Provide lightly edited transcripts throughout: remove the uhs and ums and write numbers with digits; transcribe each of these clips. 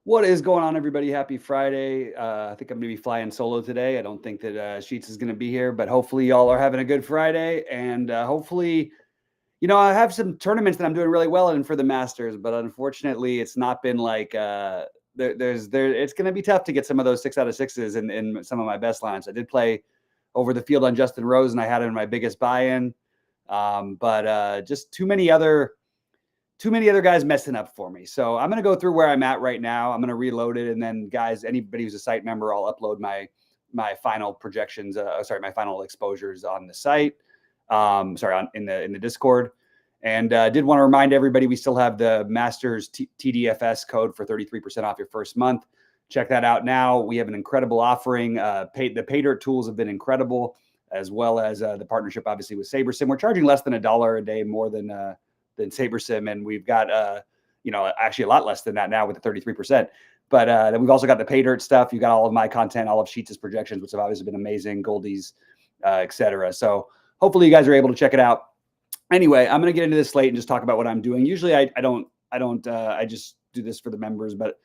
What is going on, everybody? Happy Friday. I think I'm going to be flying solo today. I don't think that Sheets is going to be here, but hopefully y'all are having a good Friday. And hopefully, I have some tournaments that I'm doing really well in for the Masters, but unfortunately, it's not been like it's going to be tough to get some of those 6 out of 6s in some of my best lines. I did play over the field on Justin Rose, and I had him in my biggest buy-in. But just too many other guys messing up for me. So I'm going to go through where I'm at right now. I'm going to reload it. And then guys, anybody who's a site member, I'll upload my final projections. My final exposures on the site. In the Discord. And did want to remind everybody, we still have the Masters TDFS code for 33% off your first month. Check that out now. We have an incredible offering. The pay dirt tools have been incredible, as well as the partnership, obviously, with SaberSim. We're charging less than $1 a day more than SaberSim, and we've got actually a lot less than that now with the 33%. But then we've also got the pay dirt stuff. You got all of my content, all of Sheets' projections, which have obviously been amazing, Goldies, etc. So hopefully you guys are able to check it out. Anyway, I'm going to get into this slate and just talk about what I'm doing. Usually I just do this for the members, but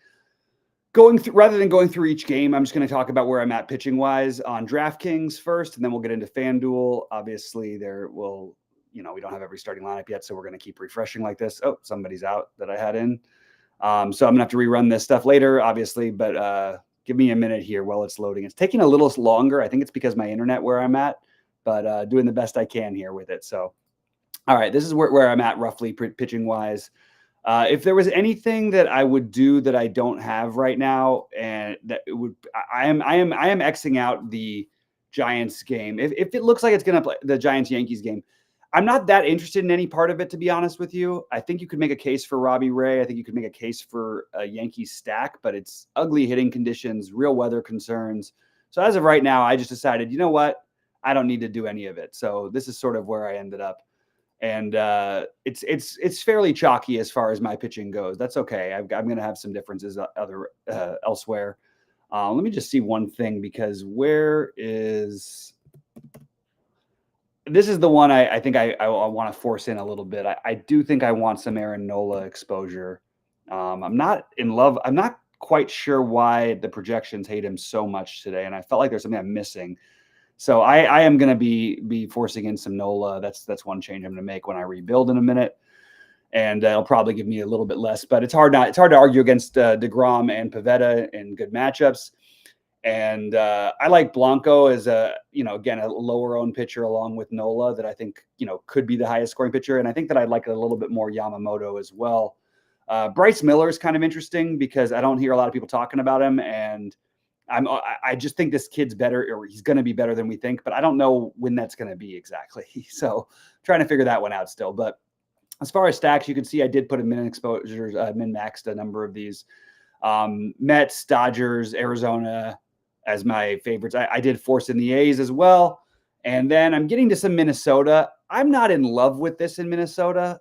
rather than going through each game, I'm just going to talk about where I'm at pitching wise on DraftKings first, and then we'll get into FanDuel. Obviously, we don't have every starting lineup yet, so we're going to keep refreshing like this. Oh, somebody's out that I had in. So I'm going to have to rerun this stuff later, obviously, but give me a minute here while it's loading. It's taking a little longer. I think it's because my internet where I'm at, but doing the best I can here with it. So, all right, this is where I'm at roughly pitching wise. If there was anything that I would do that I don't have right now, and that it would, I am Xing out the Giants game. If it looks like it's going to play the Giants-Yankees game, I'm not that interested in any part of it, to be honest with you. I think you could make a case for Robbie Ray. I think you could make a case for a Yankees stack, but it's ugly hitting conditions, real weather concerns. So as of right now, I just decided, you know what? I don't need to do any of it. So this is sort of where I ended up. And it's fairly chalky as far as my pitching goes. That's okay. I'm going to have some differences elsewhere. Let me just see one thing, because this is the one I think I want to force in a little bit. I do think I want some Aaron Nola exposure. I'm not in love. I'm not quite sure why the projections hate him so much today, and I felt like there's something I'm missing. So I am going to be forcing in some Nola. That's one change I'm going to make when I rebuild in a minute, and it'll probably give me a little bit less. But it's hard to argue against DeGrom and Pivetta in good matchups. And I like Blanco as again, a lower owned pitcher along with Nola that I think, could be the highest scoring pitcher. And I think that I'd like a little bit more Yamamoto as well. Bryce Miller is kind of interesting because I don't hear a lot of people talking about him. And I just think this kid's better, or he's going to be better than we think, but I don't know when that's going to be exactly. So trying to figure that one out still. But as far as stacks, you can see I did put a min exposures, min-maxed a number of these. Mets, Dodgers, Arizona as my favorites. I did force in the A's as well. And then I'm getting to some Minnesota. I'm not in love with this in Minnesota.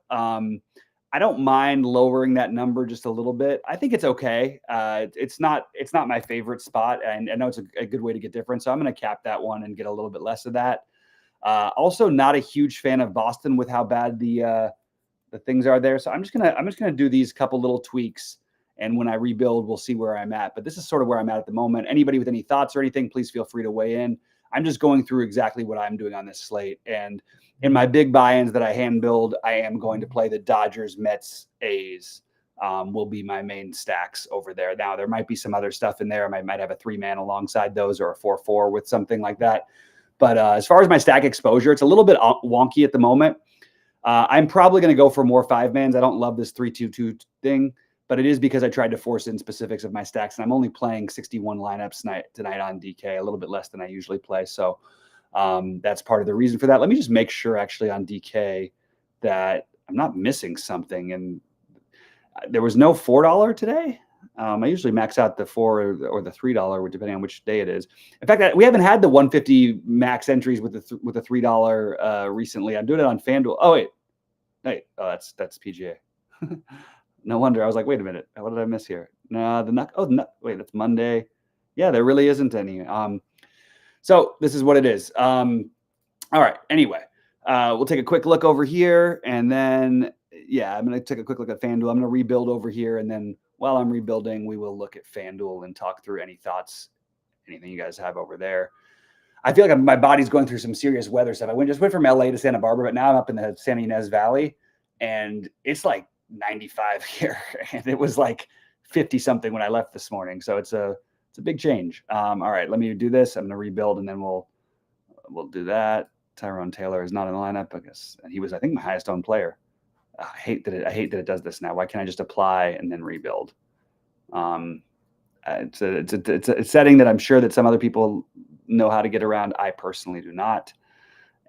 I don't mind lowering that number just a little bit. I think it's okay. It's not my favorite spot, and I know it's a good way to get different. So I'm going to cap that one and get a little bit less of that. Also, not a huge fan of Boston with how bad the things are there. So I'm just gonna do these couple little tweaks, and when I rebuild, we'll see where I'm at. But this is sort of where I'm at the moment. Anybody with any thoughts or anything, please feel free to weigh in. I'm just going through exactly what I'm doing on this slate. And in my big buy-ins that I hand build, I am going to play the Dodgers, Mets, A's will be my main stacks over there. Now, there might be some other stuff in there. I might have a 3-man alongside those, or a 4-4 with something like that. But as far as my stack exposure, it's a little bit wonky at the moment. I'm probably going to go for more 5-mans. I don't love this 3-2-2 thing, but it is because I tried to force in specifics of my stacks, and I'm only playing 61 lineups tonight on DK, a little bit less than I usually play. So that's part of the reason for that. Let me just make sure actually on DK that I'm not missing something. And there was no $4 today. I usually max out the $4 or the $3, depending on which day it is. In fact, we haven't had the 150 max entries with the $3 recently. I'm doing it on FanDuel. Oh wait, that's PGA. No wonder. I was like, wait a minute, what did I miss here? No, wait, that's Monday. Yeah, there really isn't any. So this is what it is. All right. Anyway, we'll take a quick look over here, and then I'm going to take a quick look at FanDuel. I'm going to rebuild over here, and then while I'm rebuilding, we will look at FanDuel and talk through any thoughts, anything you guys have over there. I feel like my body's going through some serious weather stuff. I just went from LA to Santa Barbara, but now I'm up in the San Ynez Valley, and it's like 95 here, and it was like 50 something when I left this morning. So it's a big change. All right, let me do this. I'm going to rebuild, and then we'll do that. Tyrone Taylor is not in the lineup, I guess, and he was, I think, my highest owned player. I hate that it does this now. Why can't I just apply and then rebuild? It's a setting that I'm sure that some other people know how to get around. I personally do not.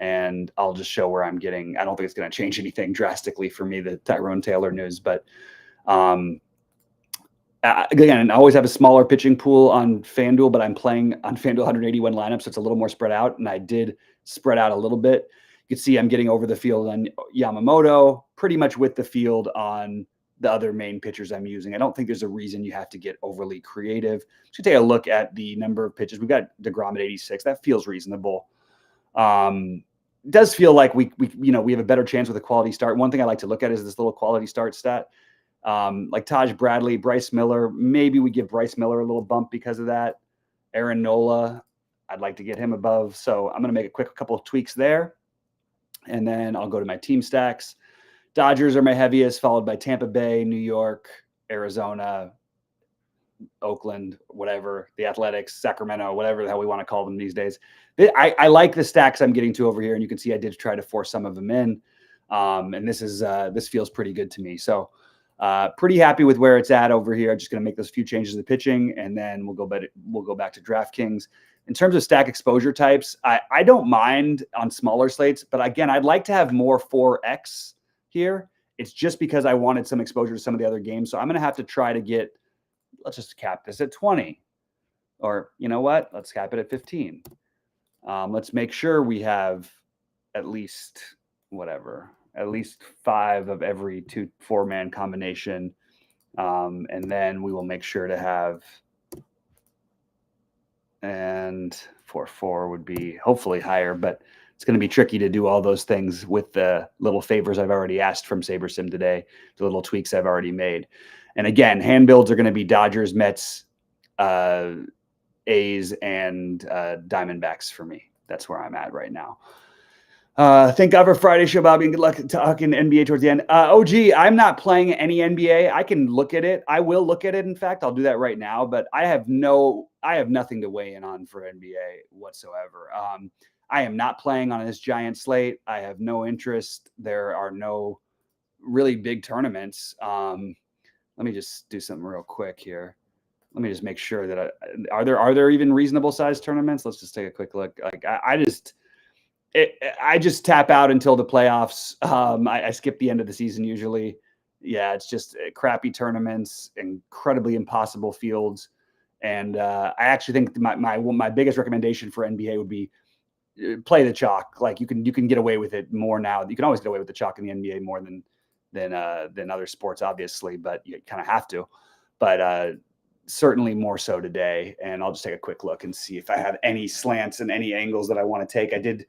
And I'll just show where I'm getting. I don't think it's going to change anything drastically for me, the Tyrone Taylor news. But again, I always have a smaller pitching pool on FanDuel, but I'm playing on FanDuel 181 lineups, so it's a little more spread out. And I did spread out a little bit. You can see I'm getting over the field on Yamamoto, pretty much with the field on the other main pitchers I'm using. I don't think there's a reason you have to get overly creative. Should take a look at the number of pitches. We've got DeGrom at 86. That feels reasonable. It does feel like we have a better chance with a quality start. One thing I like to look at is this little quality start stat. Like Taj Bradley, Bryce Miller. Maybe we give Bryce Miller a little bump because of that. Aaron Nola, I'd like to get him above. So I'm going to make a couple of tweaks there. And then I'll go to my team stacks. Dodgers are my heaviest, followed by Tampa Bay, New York, Arizona, Oakland, whatever, the Athletics, Sacramento, whatever the hell we want to call them these days. I like the stacks I'm getting to over here, and you can see I did try to force some of them in. And this feels pretty good to me. So pretty happy with where it's at over here. I'm just going to make those few changes to pitching, and then we'll go back to DraftKings. In terms of stack exposure types, I don't mind on smaller slates, but again, I'd like to have more 4X here. It's just because I wanted some exposure to some of the other games. So I'm going to have to try to get, let's just cap this at 20, or you know what? Let's cap it at 15. Let's make sure we have at least 5 of every 4-man combination. And then we will make sure to have, and 4 would be hopefully higher, but it's going to be tricky to do all those things with the little favors I've already asked from SaberSim today, the little tweaks I've already made. And again, hand builds are going to be Dodgers, Mets, A's, and Diamondbacks for me. That's where I'm at right now. Thank God for Friday show, Bobby, and good luck talking NBA towards the end. OG, I'm not playing any NBA. I can look at it. I will look at it. In fact, I'll do that right now, but I have nothing to weigh in on for NBA whatsoever. I am not playing on this giant slate. I have no interest. There are no really big tournaments. Let me just do something real quick here. Let me just make sure that are there even reasonable sized tournaments? Let's just take a quick look. Like I just tap out until the playoffs. I skip the end of the season usually. Yeah, it's just crappy tournaments, incredibly impossible fields. And I actually think my biggest recommendation for NBA would be play the chalk. Like you can get away with it more now. You can always get away with the chalk in the NBA more than other sports, obviously, but you kind of have to. But certainly more so today. And I'll just take a quick look and see if I have any slants and any angles that I want to take. The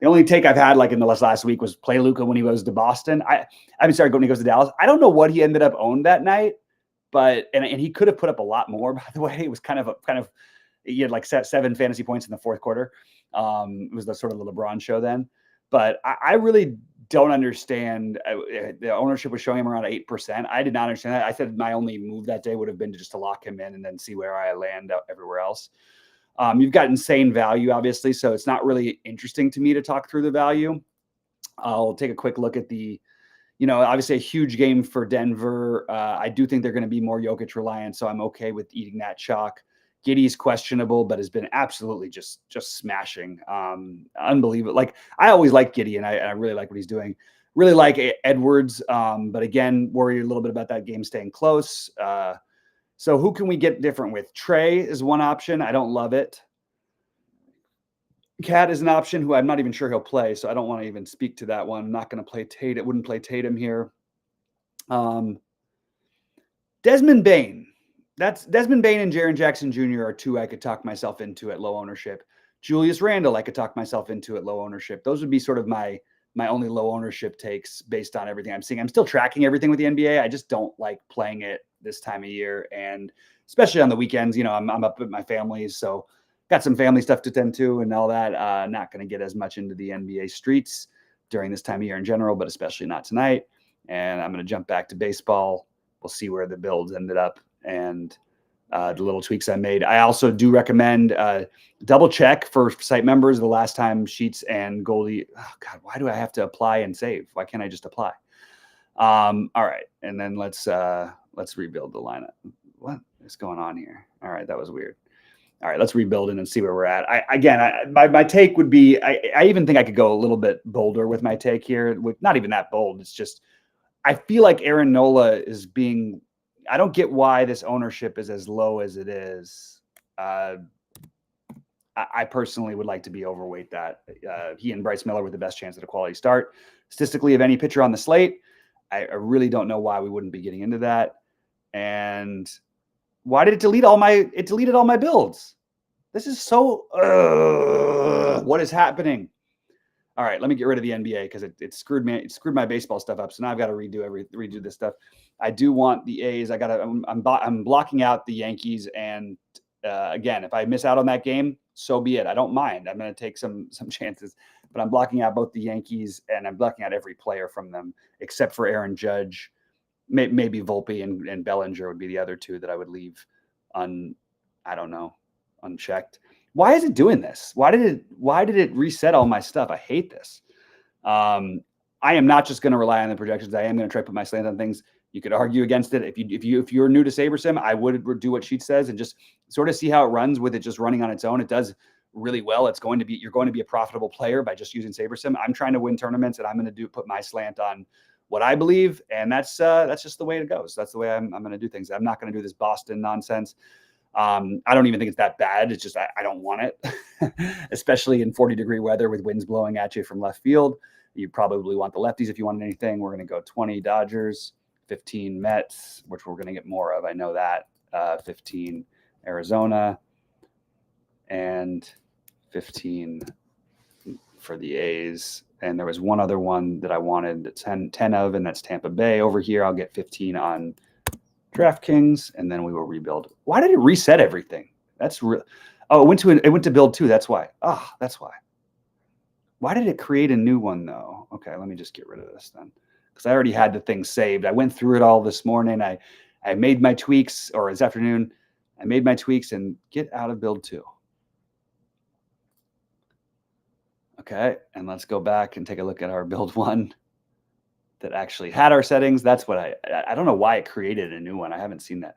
only take I've had like in the last week was play Luka when he goes to Boston. When he goes to Dallas. I don't know what he ended up owned that night, but and he could have put up a lot more, by the way. It was kind of he had like 7 fantasy points in the fourth quarter. It was the sort of the LeBron show then. But I really don't understand. The ownership was showing him around 8%. I did not understand that. I said my only move that day would have been to lock him in and then see where I land everywhere else. You've got insane value, obviously, so it's not really interesting to me to talk through the value. I'll take a quick look at obviously a huge game for Denver. I do think they're going to be more Jokic reliant, so I'm okay with eating that chalk. Giddey's questionable, but has been absolutely just smashing. Unbelievable. Like I always like Giddey, and I really like what he's doing. Really like Edwards, but again, worry a little bit about that game staying close. So who can we get different with? Trey is one option. I don't love it. Cat is an option who I'm not even sure he'll play, so I don't want to even speak to that one. I'm not going to play Tatum. Wouldn't play Tatum here. Desmond Bain. That's Desmond Bain and Jaren Jackson Jr. are 2 I could talk myself into at low ownership. Julius Randle, I could talk myself into at low ownership. Those would be sort of my my only low ownership takes based on everything I'm seeing. I'm still tracking everything with the NBA. I just don't like playing it this time of year, and especially on the weekends. I'm up with my family, so got some family stuff to tend to and all that. Not going to get as much into the NBA streets during this time of year in general, but especially not tonight. And I'm going to jump back to baseball. We'll see where the builds ended up and the little tweaks I made. I also do recommend double check for site members the last time Sheets and Goldie. Oh God, why do I have to apply and save? Why can't I just apply? All right, and then let's rebuild the lineup. What is going on here? All right, that was weird. All right, let's rebuild it and see where we're at. My take would be, I even think I could go a little bit bolder with my take here. With not even that bold. It's just I feel like Aaron Nola is being. I don't get why this ownership is as low as it is. I personally would like to be overweight that. He and Bryce Miller with the best chance at a quality start. Statistically, of any pitcher on the slate, I really don't know why we wouldn't be getting into that. And why did it delete all my? It deleted all my builds. This is so. What is happening? All right, let me get rid of the NBA because it screwed me. It screwed my baseball stuff up. So now I've got to redo this stuff. I do want the A's. I'm blocking out the Yankees. And again, if I miss out on that game, so be it. I don't mind. I'm going to take some chances. But I'm blocking out both the Yankees and I'm blocking out every player from them except for Aaron Judge. Maybe Volpe and Bellinger would be the other two that I would leave unchecked. Why is it doing this? Why did it reset all my stuff? I hate this. I am not just going to rely on the projections. I am going to try to put my slant on things. You could argue against it. If you're new to SaberSim, I would do what Sheet says and just sort of see how it runs with it just running on its own. It does really well. You're going to be a profitable player by just using SaberSim. I'm trying to win tournaments and I'm going to put my slant on what I believe. And that's just the way it goes. That's the way I'm going to do things. I'm not going to do this Boston nonsense. I don't even think it's that bad. It's just I don't want it, especially in 40-degree weather with winds blowing at you from left field. You probably want the lefties if you want anything. We're going to go 20 Dodgers, 15 Mets, which we're going to get more of. I know that. 15 Arizona, and 15 for the A's. And there was one other one that I wanted 10 of, and that's Tampa Bay. Over here, I'll get 15 on DraftKings, and then we will rebuild. Why did it reset everything? That's real. Oh, it went to build 2. That's why. Oh, that's why. Why did it create a new one though? Okay, let me just get rid of this then, because I already had the thing saved. I went through it all this morning. I made my tweaks, or this afternoon, I made my tweaks and get out of build 2. Okay, and let's go back and take a look at our build 1. That actually had our settings. That's what I don't know why it created a new one. I haven't seen that.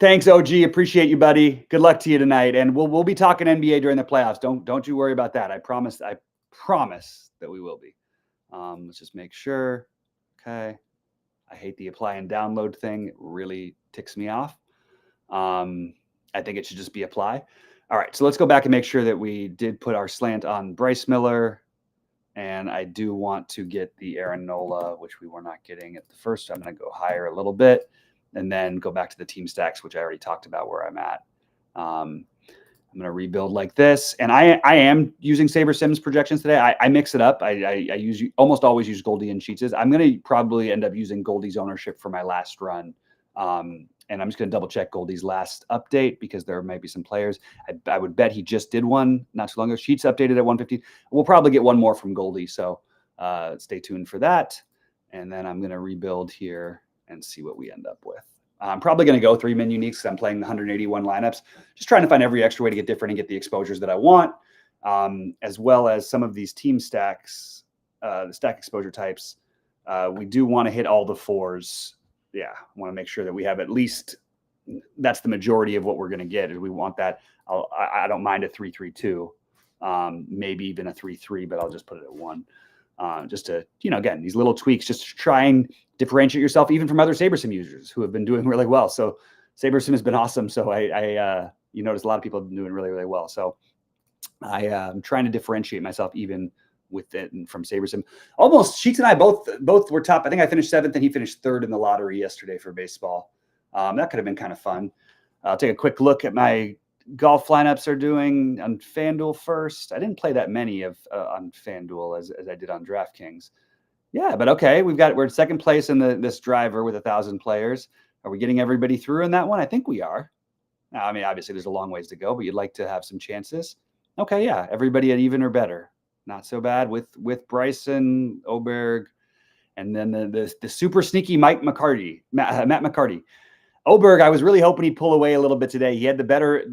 Thanks, OG. Appreciate you, buddy. Good luck to you tonight. And we'll be talking NBA during the playoffs. Don't you worry about that. I promise that we will be. Let's just make sure. Okay. I hate the apply and download thing. It really ticks me off. I think it should just be apply. All right. So let's go back and make sure that we did put our slant on Bryce Miller. And I do want to get the Aaron Nola, which we were not getting at the first. I'm going to go higher a little bit and then go back to the team stacks, which I already talked about where I'm at. I'm going to rebuild like this. And I am using SaberSim's projections today. I mix it up. I almost always use Goldie and Sheets'. I'm going to probably end up using Goldie's ownership for my last run. And I'm just going to double check Goldie's last update because there might be some players. I would bet he just did one not too long ago. Sheets updated at 150. We'll probably get one more from Goldie. So stay tuned for that. And then I'm going to rebuild here and see what we end up with. I'm probably going to go 3-min uniques because I'm playing the 181 lineups. Just trying to find every extra way to get different and get the exposures that I want, as well as some of these team stacks, the stack exposure types. We do want to hit all the 4s. Yeah, I want to make sure that we have at least that's the majority of what we're going to get. Is we want that. I don't mind a 3-3-2, maybe even a 3-3, but I'll just put it at 1. Just to, again, these little tweaks, just to try and differentiate yourself even from other SaberSim users who have been doing really well. So SaberSim has been awesome. So you notice a lot of people have been doing really, really well. So I'm trying to differentiate myself even with it and from SaberSim. Almost Sheets and I both were top. I think I finished 7th and he finished 3rd in the lottery yesterday for baseball. That could have been kind of fun. I'll take a quick look at my golf lineups are doing on FanDuel first. I didn't play that many of on FanDuel as I did on DraftKings. Yeah, but okay, we're in second place in this driver with 1,000 players. Are we getting everybody through in that one? I think we are. Now, I mean, obviously there's a long ways to go, but you'd like to have some chances. Okay, yeah, everybody at even or better. Not so bad with Bryson, Oberg, and then the super sneaky Matt McCarty. Oberg, I was really hoping he'd pull away a little bit today. He had the better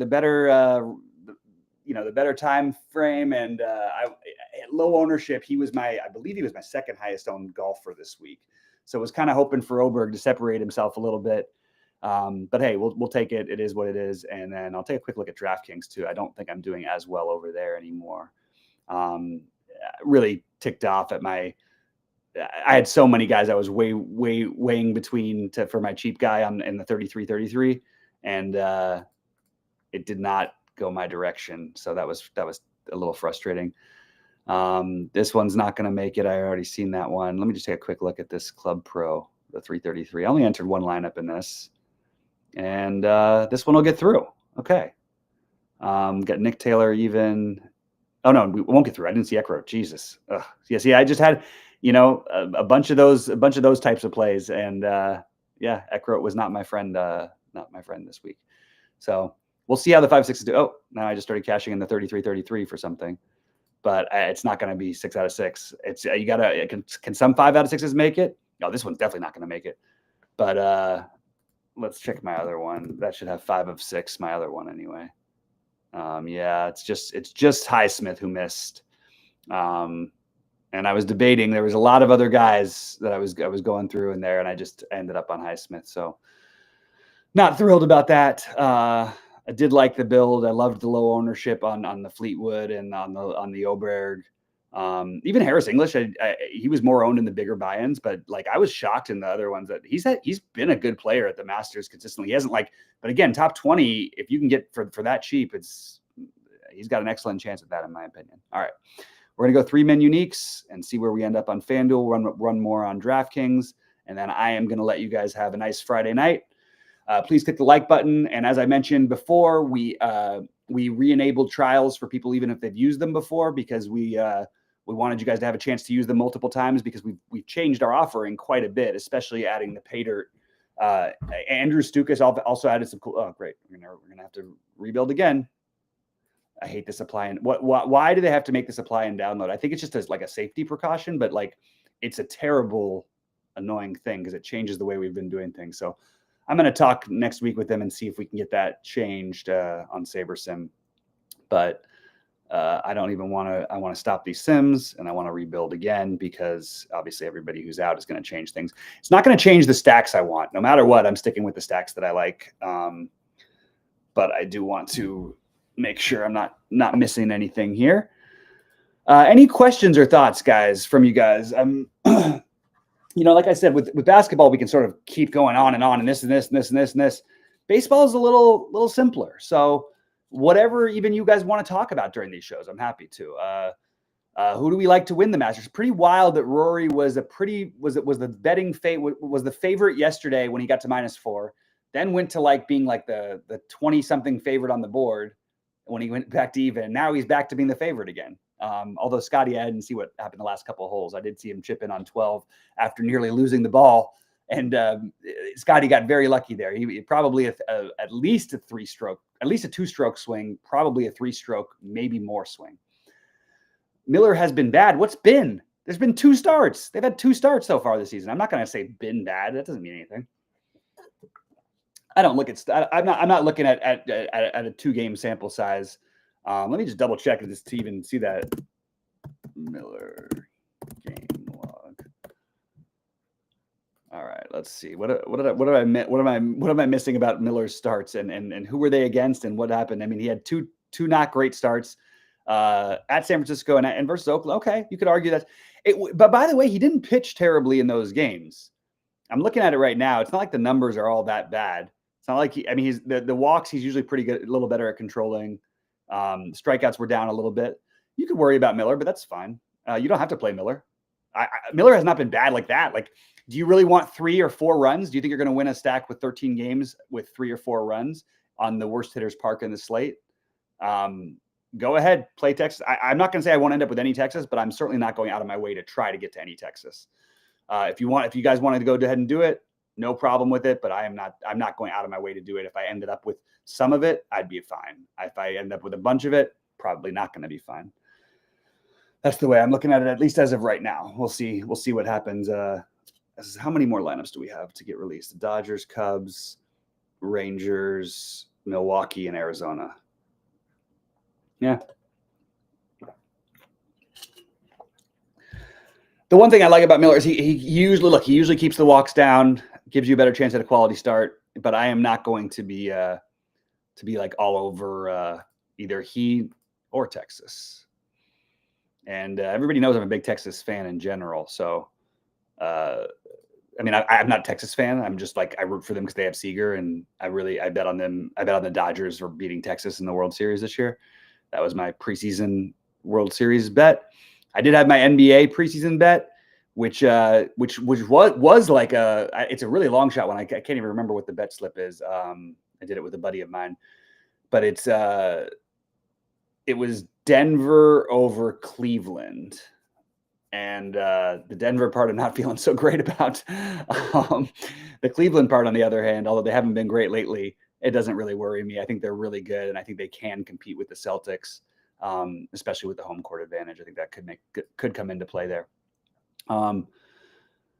time frame, and at low ownership, I believe he was my second highest owned golfer this week. So I was kind of hoping for Oberg to separate himself a little bit. But hey, we'll take it. It is what it is. And then I'll take a quick look at DraftKings too. I don't think I'm doing as well over there anymore. Really ticked off at I had so many guys I was weighing between for my cheap guy in the 33, and it did not go my direction. So that was a little frustrating. This one's not going to make it. I already seen that one. Let me just take a quick look at this Club Pro, the 333. I only entered one lineup in this, and this one will get through. Okay. Got Nick Taylor even. Oh no, we won't get through. I didn't see Eckroat. Jesus. Ugh. Yeah. See, I just had, a bunch of those types of plays, and Eckroat was not my friend this week. So we'll see how the 5-6s do. Oh, now I just started cashing in the 33 for something, but it's not going to be 6 out of 6. It's can some 5 out of 6s make it? No, this one's definitely not going to make it. But let's check my other one. That should have 5 of 6. My other one anyway. It's just Highsmith who missed. And I was debating. There was a lot of other guys that I was going through in there, and I just ended up on Highsmith. So not thrilled about that. I did like the build. I loved the low ownership on the Fleetwood and on the Oberg. Even Harris English, he was more owned in the bigger buy-ins, but like I was shocked in the other ones that he's been a good player at the Masters consistently. He hasn't but again, top 20, if you can get for that cheap, he's got an excellent chance at that in my opinion. All right. We're going to go 3-man uniques and see where we end up on FanDuel, run more on DraftKings, and then I am going to let you guys have a nice Friday night. Please click the like button. And as I mentioned before, we re-enabled trials for people even if they've used them before, because we wanted you guys to have a chance to use them multiple times, because we've changed our offering quite a bit, especially adding the pay dirt. Andrew Stukas also added some cool. Oh, great! We're gonna have to rebuild again. I hate this apply and why do they have to make this apply and download? I think it's just like a safety precaution, but like it's a terrible, annoying thing because it changes the way we've been doing things. So I'm going to talk next week with them and see if we can get that changed on SaberSim. But I don't even want to. I want to stop these sims and I want to rebuild again, because obviously everybody who's out is going to change things. It's not going to change the stacks I want. No matter what, I'm sticking with the stacks that I like. But I do want to make sure I'm not missing anything here. Any questions or thoughts, guys, from you guys? Like I said, with basketball, we can sort of keep going on and this and this and this and this and this. Baseball is a little simpler. So whatever even you guys want to talk about during these shows, I'm happy to. Who do we like to win the Masters? Pretty wild that Rory was the favorite yesterday when he got to -4, then went to being the 20-something favorite on the board when he went back to even. Now he's back to being the favorite again. Although Scotty, I didn't see what happened the last couple of holes. I did see him chip in on 12 after nearly losing the ball. And Scotty got very lucky there. He probably at least a 3-stroke, at least a 2-stroke swing, probably a 3-stroke, maybe more swing. Miller has been bad. What's been? There's been 2 starts. They've had 2 starts so far this season. I'm not going to say been bad. That doesn't mean anything. I don't look at. I'm not looking at a 2-game sample size. Let me just double check to even see that Miller game log. All right, let's see. What am I missing about Miller's starts and who were they against and what happened? I mean, he had two not great starts at San Francisco and versus Oakland. Okay, you could argue that. But by the way, he didn't pitch terribly in those games. I'm looking at it right now. It's not like the numbers are all that bad. It's not like he's the walks. He's usually pretty good, a little better at controlling. Strikeouts were down a little bit. You could worry about Miller, but that's fine. You don't have to play Miller. Miller has not been bad like that. Do you really want 3 or 4 runs? Do you think you're going to win a stack with 13 games with 3 or 4 runs? on the worst hitters park in the slate, go ahead, play Texas. I'm not going to say I won't end up with any Texas, but I'm certainly not going out of my way to try to get to any Texas. If you guys wanted to go ahead and do it, no problem with it, but I'm not going out of my way to do it. If I ended up with some of it, I'd be fine. If I end up with a bunch of it, probably not going to be fine. That's the way I'm looking at it, at least as of right now. We'll see what happens. How many more lineups do we have to get released? The Dodgers, Cubs, Rangers, Milwaukee, and Arizona. Yeah. The one thing I like about Miller is he usually keeps the walks down, gives you a better chance at a quality start. But I am not going to be like all over either he or Texas. And everybody knows I'm a big Texas fan in general. So, I mean, I'm not a Texas fan. I'm just like, I root for them because they have Seager, and I bet on them. I bet on the Dodgers for beating Texas in the World Series this year. That was my preseason World Series bet. I did have my NBA preseason bet, which was like it's a really long shot one. I can't even remember what the bet slip is. I did it with a buddy of mine, but it was Denver over Cleveland. And the Denver part I'm not feeling so great about. The Cleveland part, on the other hand, although they haven't been great lately, it doesn't really worry me. I think they're really good, and I think they can compete with the Celtics, especially with the home court advantage. I think that could come into play there.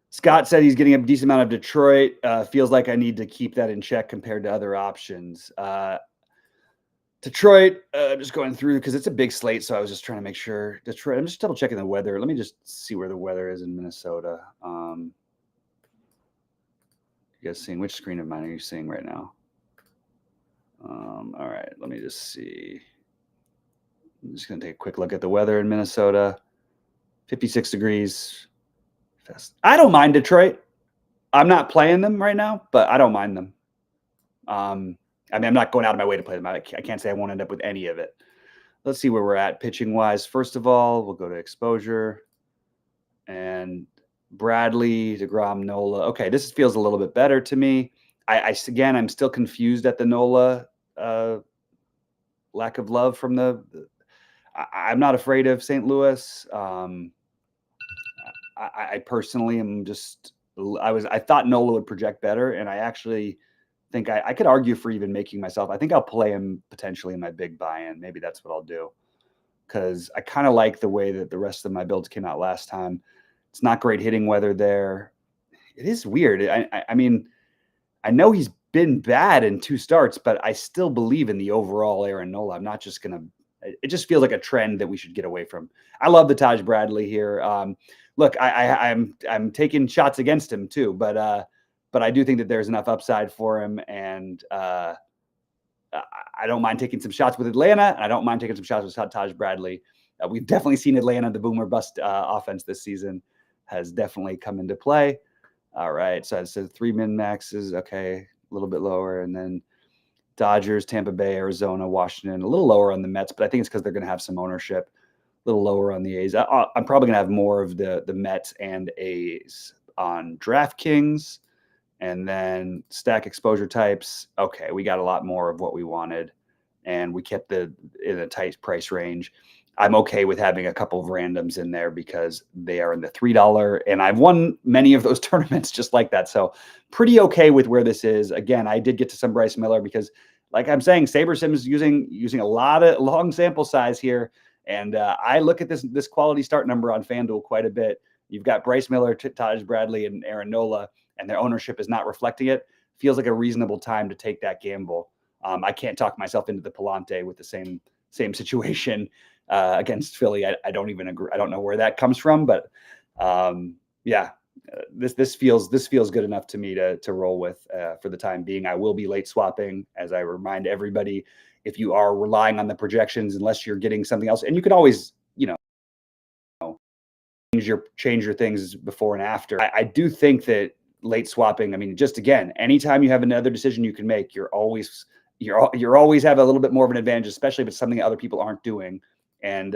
Scott said he's getting a decent amount of Detroit. Feels like I need to keep that in check compared to other options. Detroit, I'm just going through because it's a big slate, so I was just trying to make sure. Detroit, I'm just double checking the weather. Let me just see where the weather is in Minnesota. You guys seeing, which screen of mine are you seeing right now? All right, let me just see. I'm just going to take a quick look at the weather in Minnesota. 56 degrees. I don't mind Detroit. I'm not playing them right now, but I don't mind them. I mean, I'm not going out of my way to play them. I can't say I won't end up with any of it. Let's see where we're at pitching-wise. First of all, we'll go to exposure. And Bradley, DeGrom, Nola. Okay, this feels a little bit better to me. Again, I'm still confused at the Nola lack of love from I'm not afraid of St. Louis. I personally am just – I thought Nola would project better, and I actually – think I could argue for even making myself. I think I'll play him potentially in my big buy-in. Maybe that's what I'll do, because I kind of like the way that the rest of my builds came out last time. It's not great hitting weather there. It is weird. I mean, I know he's been bad in 2 starts, but I still believe in the overall Aaron Nola. I'm not just going to – it just feels like a trend that we should get away from. I love the Taj Bradley here. Look, I'm taking shots against him too, but I do think that there's enough upside for him, and I don't mind taking some shots with Atlanta, and I don't mind taking some shots with Taj Bradley. We've definitely seen Atlanta, the boom or bust offense this season has definitely come into play. All right, so 3 min maxes, okay, a little bit lower, and then Dodgers, Tampa Bay, Arizona, Washington, a little lower on the Mets, but I think it's because they're going to have some ownership. A little lower on the A's. I'm probably going to have more of the Mets and A's on DraftKings. And then stack exposure types. Okay, we got a lot more of what we wanted, and we kept in a tight price range. I'm okay with having a couple of randoms in there because they are in the $3, and I've won many of those tournaments just like that. So pretty okay with where this is. Again, I did get to some Bryce Miller because, like I'm saying, SaberSim is using a lot of long sample size here, and I look at this quality start number on FanDuel quite a bit. You've got Bryce Miller, Taj Bradley, and Aaron Nola, and their ownership is not reflecting it. Feels like a reasonable time to take that gamble. I can't talk myself into the Palante with the same situation against Philly. I don't even agree. I don't know where that comes from, but yeah, this feels good enough to me to roll with for the time being. I will be late swapping, as I remind everybody. If you are relying on the projections, unless you're getting something else, and you can always change your things before and after. I do think that late swapping, I mean, just again, anytime you have another decision you can make, you're always have a little bit more of an advantage, especially if it's something that other people aren't doing. And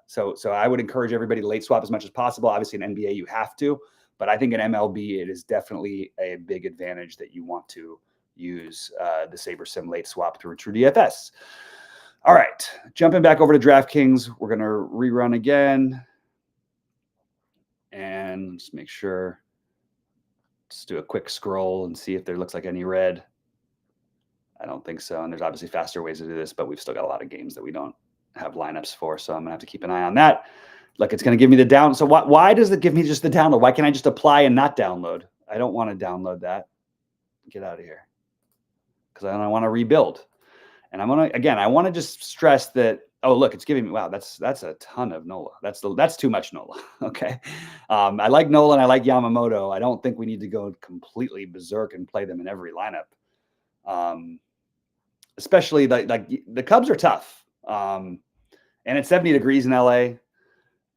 so I would encourage everybody to late swap as much as possible. Obviously in NBA you have to, but I think in MLB it is definitely a big advantage that you want to use the SaberSim late swap through TrueDFS. All right, jumping back over to DraftKings, we're going to rerun again. And just make sure, just do a quick scroll and see if there looks like any red. I don't think so. And there's obviously faster ways to do this, but we've still got a lot of games that we don't have lineups for. So I'm going to have to keep an eye on that. Look, it's going to give me the down. So why does it give me just the download? Why can't I just apply and not download? I don't want to download that. Get out of here. Because I don't want to rebuild. And I'm going to, again, I want to just stress that, oh, look, it's giving me, wow, that's a ton of NOLA. That's too much NOLA. Okay. I like NOLA and I like Yamamoto. I don't think we need to go completely berserk and play them in every lineup. Especially like the Cubs are tough. And it's 70 degrees in LA.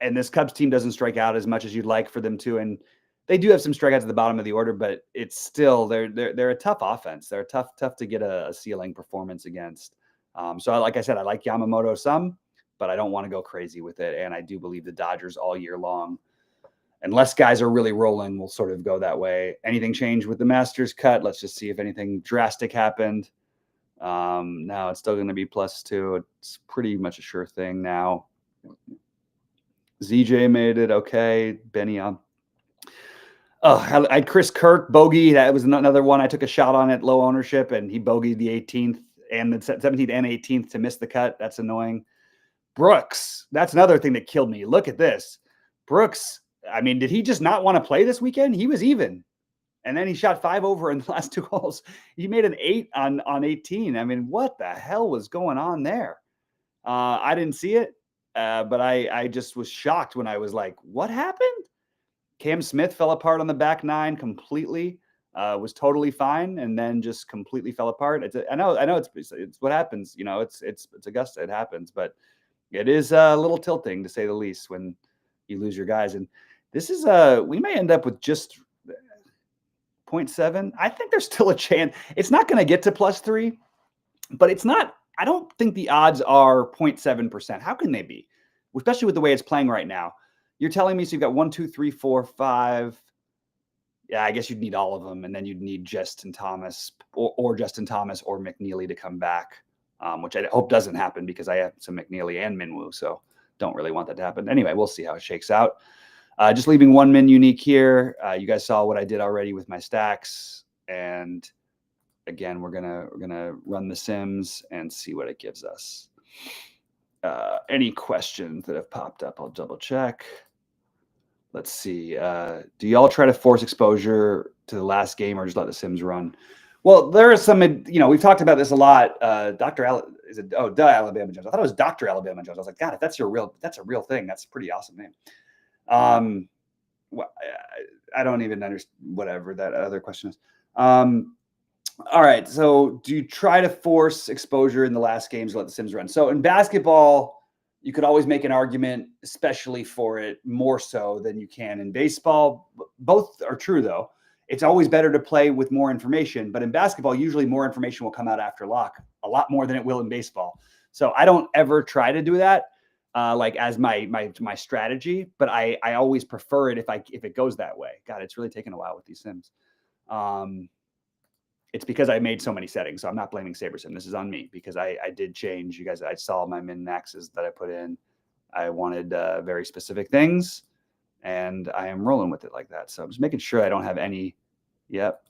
And this Cubs team doesn't strike out as much as you'd like for them to. And they do have some strikeouts at the bottom of the order, but it's still, they're a tough offense. They're tough to get a ceiling performance against. So like I said, I like Yamamoto some, but I don't want to go crazy with it. And I do believe the Dodgers all year long, unless guys are really rolling, will sort of go that way. Anything changed with the Masters cut? Let's just see if anything drastic happened. No, it's still going to be +2. It's pretty much a sure thing now. ZJ made it okay. Benny on. Oh, I had Chris Kirk bogey. That was another one I took a shot on at low ownership, and he bogeyed the 18th and the 17th and 18th to miss the cut. That's annoying. Brooks, that's another thing that killed me. Look at this. Brooks, I mean, did he just not want to play this weekend? He was even. And then he shot 5 over in the last 2 holes. He made an 8 on 18. I mean, what the hell was going on there? I didn't see it, but I just was shocked when I was like, what happened? Cam Smith fell apart on the back 9 completely, was totally fine, and then just completely fell apart. I know it's what happens. You know, it's Augusta. It happens, but it is a little tilting to say the least when you lose your guys. And this is we may end up with just 0.7. I think there's still a chance. It's not going to get to +3, but it's not. I don't think the odds are 0.7%. How can they be? Especially with the way it's playing right now. You're telling me so you've got 1, 2, 3, 4, 5. Yeah, I guess you'd need all of them, and then you'd need Justin Thomas or Justin Thomas or McNeely to come back, which I hope doesn't happen because I have some McNeely and Minwoo, so don't really want that to happen. Anyway, we'll see how it shakes out. Just leaving 1 min unique here. You guys saw what I did already with my stacks, and again, we're gonna run the sims and see what it gives us. Any questions that have popped up? I'll double check. Let's see. Do y'all try to force exposure to the last game or just let the sims run? Well, there are some, we've talked about this a lot. Alabama Jones. I thought it was Dr. Alabama Jones. I was like, God, if that's a real thing. That's a pretty awesome name. I don't even understand whatever that other question is. All right. So do you try to force exposure in the last games to let the sims run? So in basketball, you could always make an argument, especially for it, more so than you can in baseball. Both are true, though. It's always better to play with more information. But in basketball, usually more information will come out after lock, a lot more than it will in baseball. So I don't ever try to do that like as my strategy. But I always prefer it if it goes that way. God, it's really taken a while with these sims. It's because I made so many settings. So I'm not blaming SaberSim. This is on me because I did change. You guys, I saw my min maxes that I put in. I wanted very specific things, and I am rolling with it like that. So I'm just making sure I don't have any. Yep.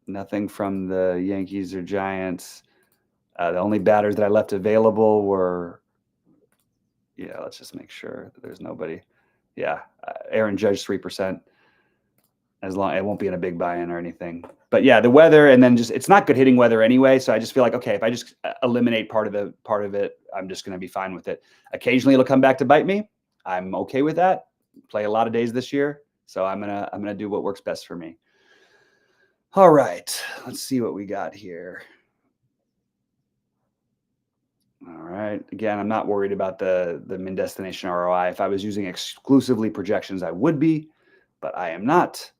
Nothing from the Yankees or Giants. The only batters that I left available were, let's just make sure that there's nobody. Yeah. Aaron Judge, 3%. As long it won't be in a big buy-in or anything. But yeah, the weather, and then just it's not good hitting weather anyway. So I just feel like, okay, if I just eliminate part of it, I'm just going to be fine with it. Occasionally it'll come back to bite me. I'm okay with that. Play a lot of days this year. So I'm gonna do what works best for me. All right, let's see what we got here. All right. Again, I'm not worried about the min destination ROI. If I was using exclusively projections, I would be, but I am not.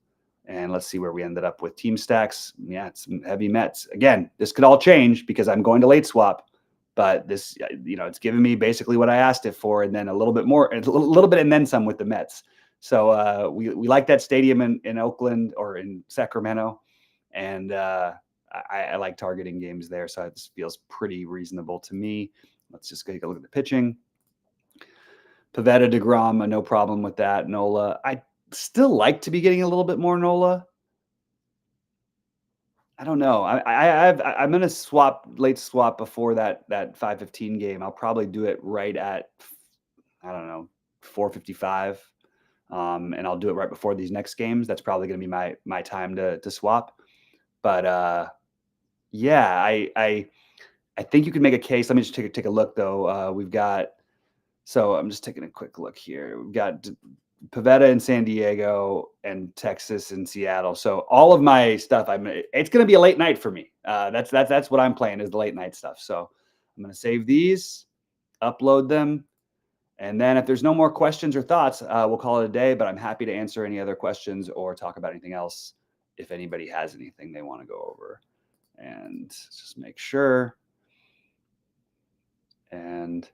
And let's see where we ended up with team stacks. Yeah, it's heavy Mets. Again, this could all change because I'm going to late swap, but this, it's giving me basically what I asked it for, and then a little bit more, a little bit, and then some with the Mets. So we like that stadium in Oakland or in Sacramento, and I like targeting games there, so this feels pretty reasonable to me. Let's just take a look at the pitching. Pivetta, DeGrom, no problem with that. Nola, I still like to be getting a little bit more Nola. I don't know. I'm gonna late swap before that 5:15 game. I'll probably do it right at, I don't know, 4:55. And I'll do it right before these next games. That's probably going to be my time to swap. But yeah, I think you can make a case. Let me just take a look though. We've got, so I'm just taking a quick look here. We've got Pivetta in San Diego and Texas and Seattle. So all of my stuff, it's going to be a late night for me. That's what I'm playing, is the late night stuff. So I'm going to save these, upload them. And then if there's no more questions or thoughts, we'll call it a day, but I'm happy to answer any other questions or talk about anything else if anybody has anything they want to go over. And just make sure. And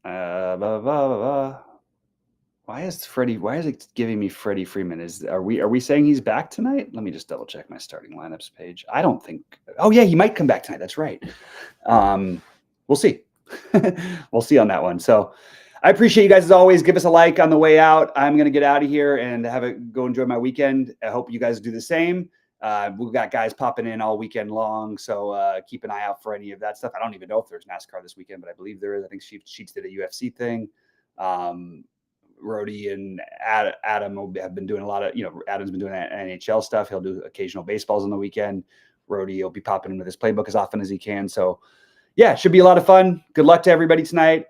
blah, blah, blah, blah. Why is it giving me Freddie Freeman? Are we saying he's back tonight? Let me just double check my starting lineups page. I don't think. Oh yeah, he might come back tonight. That's right. We'll see. We'll see on that one. So I appreciate you guys as always. Give us a like on the way out. I'm going to get out of here and go enjoy my weekend. I hope you guys do the same. We've got guys popping in all weekend long. So keep an eye out for any of that stuff. I don't even know if there's NASCAR this weekend, but I believe there is. I think Sheets did a UFC thing. Rody and Adam have been doing a lot of, Adam's been doing NHL stuff. He'll do occasional baseballs on the weekend. Rody will be popping into this playbook as often as he can. So yeah, it should be a lot of fun. Good luck to everybody tonight.